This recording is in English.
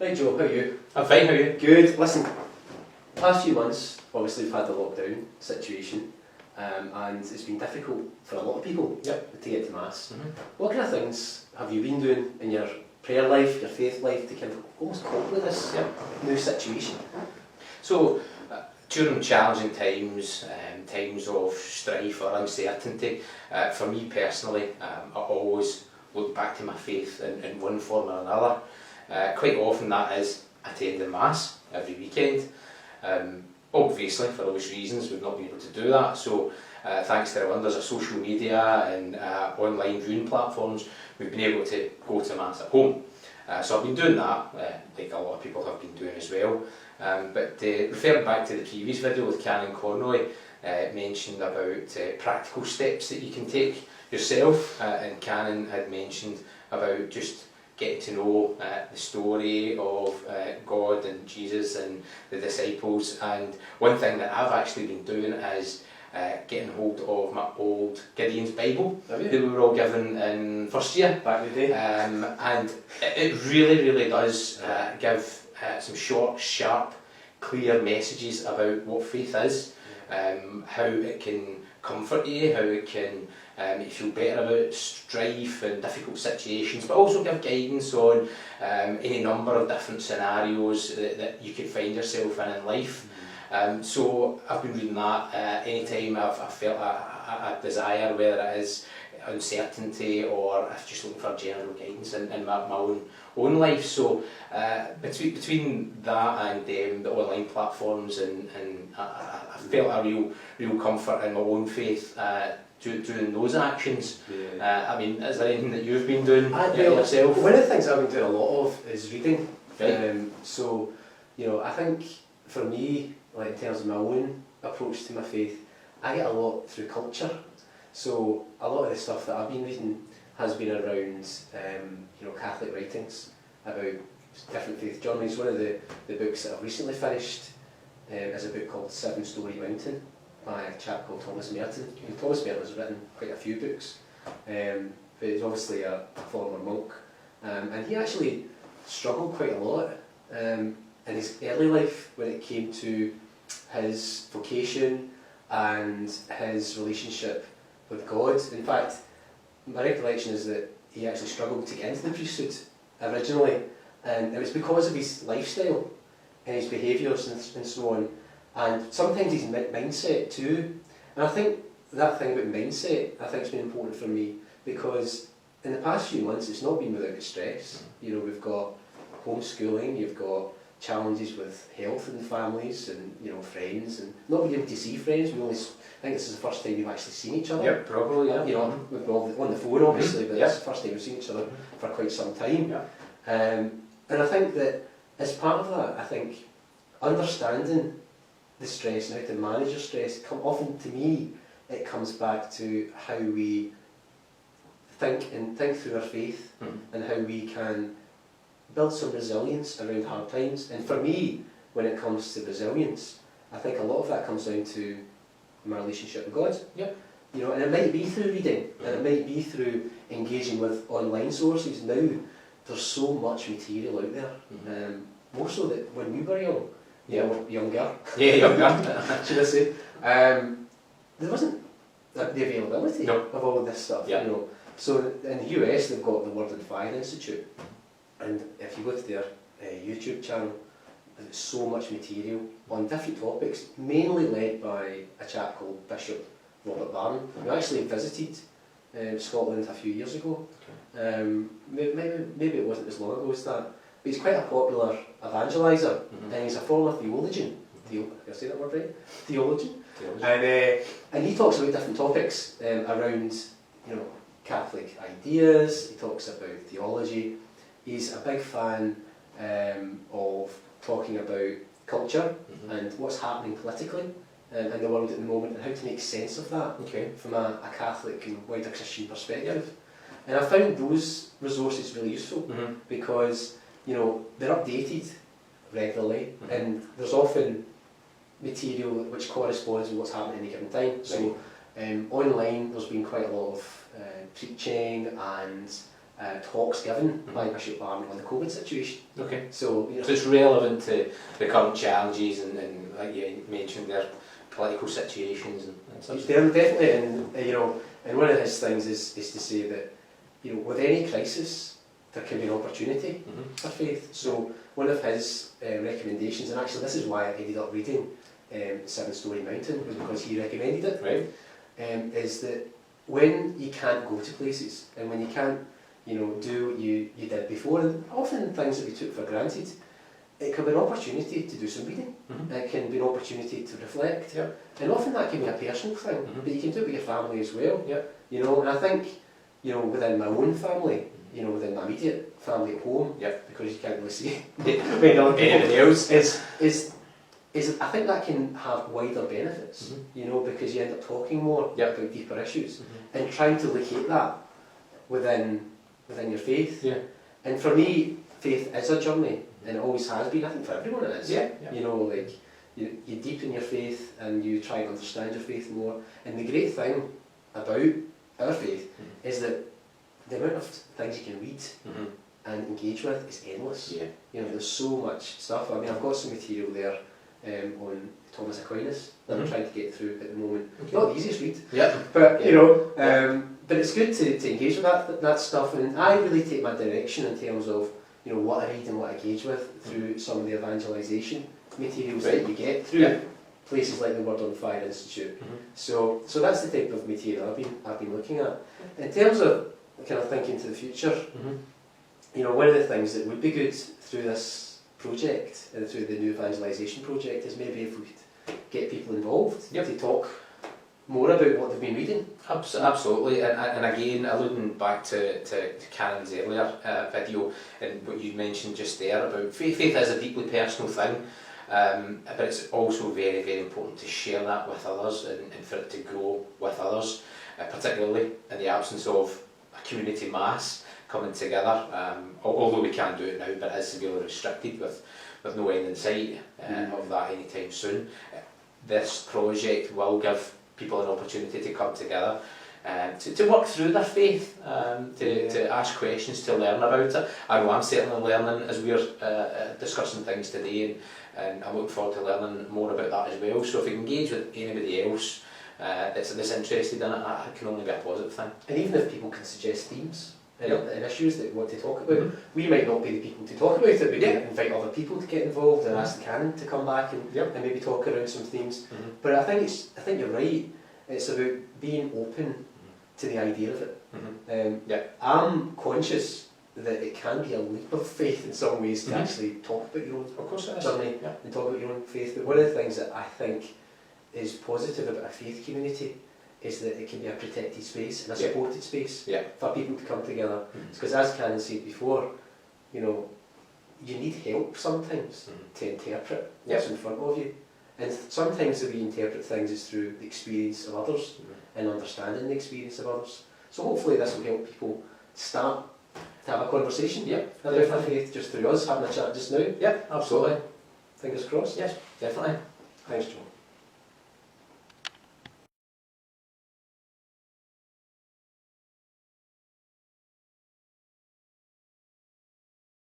Right, Joe, how are you? I'm fine, how are you? Good. Listen, past few months, obviously we've had the lockdown situation, and it's been difficult for a lot of people to get to Mass. What kind of things have you been doing in your prayer life, your faith life, to kind of almost cope with this new situation? So, during challenging times, times of strife or uncertainty, for me personally, I always look back to my faith in one form or another. Quite often that is attending Mass every weekend. Obviously, for obvious reasons, we've not been able to do that, so thanks to the wonders of social media and online viewing platforms, we've been able to go to Mass at home. So I've been doing that, like a lot of people have been doing as well. But referring back to the previous video with Canon Connolly, mentioned about practical steps that you can take yourself, and Canon had mentioned about just getting to know the story of God and Jesus and the disciples. And one thing that I've actually been doing is getting hold of my old Gideon's Bible that we were all given in first year. Back in the day. And it really does give some short, sharp, clear messages about what faith is, how it can comfort you, how it can make you feel better about strife and difficult situations, but also give guidance on any number of different scenarios that you could find yourself in life. So I've been reading that anytime I've felt a desire, whether it is uncertainty or if just looking for general guidance in my own life. So between that and the online platforms, and I felt a real comfort in my own faith doing those actions. I mean, is there anything that you've been doing yourself? One of the things I've been doing a lot of is reading. Right. So, you know, I think for me, like in terms of my own approach to my faith, I get a lot through culture. So a lot of the stuff that I've been reading has been around, you know, Catholic writings about different faith journeys. One of the books that I've recently finished is a book called 7 Story Mountain by a chap called Thomas Merton. Thomas Merton has written quite a few books, but he's obviously a former monk, and he actually struggled quite a lot in his early life when it came to his vocation and his relationship with God. In fact, my recollection is that he actually struggled to get into the priesthood originally, and it was because of his lifestyle and his behaviours and so on, and sometimes his mindset too. And I think that thing about mindset, I think it's been important for me, because in the past few months it's not been without stress. You know, we've got homeschooling, you've got challenges with health and families and, you know, friends, and not being able to see friends. I think this is the first time we've actually seen each other. Yep, probably, yeah. You know, we've been on the phone obviously, but it's the first time we've seen each other for quite some time. And I think that as part of that, I think understanding the stress and how to manage your stress, often to me, it comes back to how we think through our faith, and how we can build some resilience around hard times. And for me, when it comes to resilience, I think a lot of that comes down to my relationship with God. You know, and it might be through reading, and it might be through engaging with online sources. Now there's so much material out there, more so that when we were young, younger, should I say, there wasn't the availability of all of this stuff. You know, so in the US they've got the Word and Fire Institute, and if you go to their YouTube channel, there's so much material on different topics, mainly led by a chap called Bishop Robert Barron, who actually visited Scotland a few years ago. Maybe it wasn't as long ago as that, but he's quite a popular evangeliser, and he's a former theologian. Did I say that word right? Theologian. And he talks about different topics around, you know, Catholic ideas. He talks about theology. He's a big fan of talking about culture and what's happening politically in the world at the moment, and how to make sense of that from a Catholic and wider Christian perspective. And I found those resources really useful, because, you know, they're updated regularly, and there's often material which corresponds with what's happening at any given time. So online there's been quite a lot of preaching and talks given by Bishop Barn on the COVID situation. Okay. So, So it's relevant to the current challenges and like you mentioned there, political situations and such. Definitely, and one of his things is to say that, with any crisis, there can be an opportunity for faith. So one of his recommendations, and actually this is why I ended up reading Seven Storey Mountain, was because he recommended it, Right. is that when you can't go to places, and when you can't do what you did before, and often things that we took for granted, it can be an opportunity to do some reading. It can be an opportunity to reflect, and often that can be a personal thing, but you can do it with your family as well. And I think, within my own family, within my immediate family at home, because you can't really see anybody else, is I think that can have wider benefits, because you end up talking more about deeper issues and trying to locate that within your faith. And for me, faith is a journey, and it always has been. I think for everyone it is. You deepen your faith and you try and understand your faith more. And the great thing about our faith is that the amount of things you can read and engage with is endless. There's so much stuff. I mean, I've got some material there on Thomas Aquinas that I'm trying to get through at the moment. Not the easiest read, but but it's good to engage with that stuff. And I really take my direction in terms of what I read and what I engage with through some of the evangelisation materials that you get through places like the Word on Fire Institute. So that's the type of material I've been looking at. In terms of kind of thinking to the future, one of the things that would be good through this project and through the new evangelisation project is maybe if we could get people involved to talk more about what they've been reading. Absolutely, and again, alluding back to Karen's earlier video and what you mentioned just there about faith is a deeply personal thing, but it's also very, very important to share that with others and for it to grow with others, particularly in the absence of a community mass coming together, although we can do it now, but it is severely restricted with no end in sight of that anytime soon. This project will give people an opportunity to come together to work through their faith, to ask questions, to learn about it. I know I'm certainly learning as we're discussing things today, and I'm looking forward to learning more about that as well. So if you engage with anybody else that's interested in it, that can only be a positive thing. And even if people can suggest themes and issues that we want to talk about, we might not be the people to talk about it, but we can invite other people to get involved and ask the canon to come back and maybe talk around some themes. But I think you're right. It's about being open to the idea of it. I'm conscious that it can be a leap of faith in some ways to actually talk about your own journey and talk about your own faith. But one of the things that I think is positive about a faith community is that it can be a protected space and a supported space for people to come together. Because as Canon said before, you need help sometimes to interpret what's in front of you. And sometimes the way you interpret things is through the experience of others and understanding the experience of others. So hopefully this will help people start to have a conversation about their faith just through us having a chat just now. Absolutely. Fingers crossed. Yes, definitely. Thanks, John.